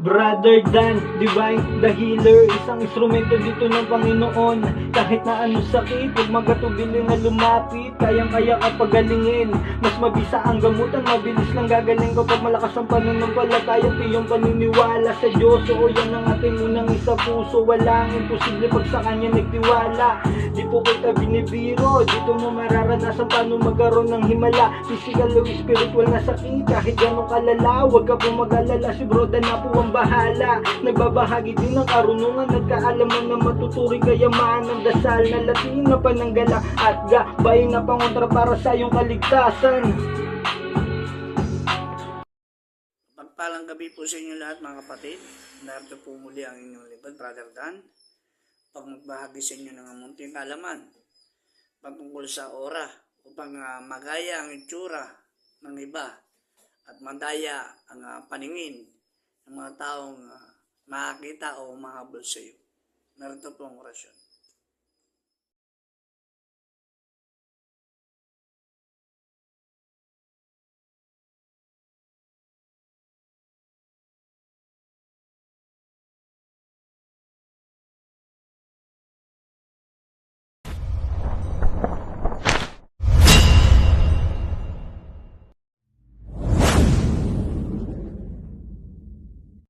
Brother Dan, Divine, the healer. Isang instrumento dito ng Panginoon. Kahit na anong sakit, huwag magatubili na lumapit. Kayang-kaya ka pagalingin. Mas mabisa ang gamutan, mabilis lang gagaling kapag malakas ang pananampalataya. Tiyong paniniwala sa Diyos. Oo, yan ang ating unang isa puso. Walang imposible pag sa Kanya nagtiwala. Di po kita binibiro, dito mo mararanasan paano magkaroon ng himala. Physical o spiritual na sakit, kahit ganong kalala. Huwag ka pong mag-alala, si Bro Dan na po ang bahala. Nagbabahagi din ng karunungan, nagkaalaman na matuturing kayamanan. Dasal na Latin na pananggala at gabay na pangontra para sa iyong kaligtasan. Pagpalang gabi po sa inyo lahat mga kapatid. Narito po muli ang inyong lingkod, Brother Dan. Pag magbahagi sa inyo ng munting kaalaman pagtungkol sa ora upang magaya ang itsura ng iba at mandaya ang paningin ng mga taong makakita o mahabol sa iyo. Narito po ang orasyon.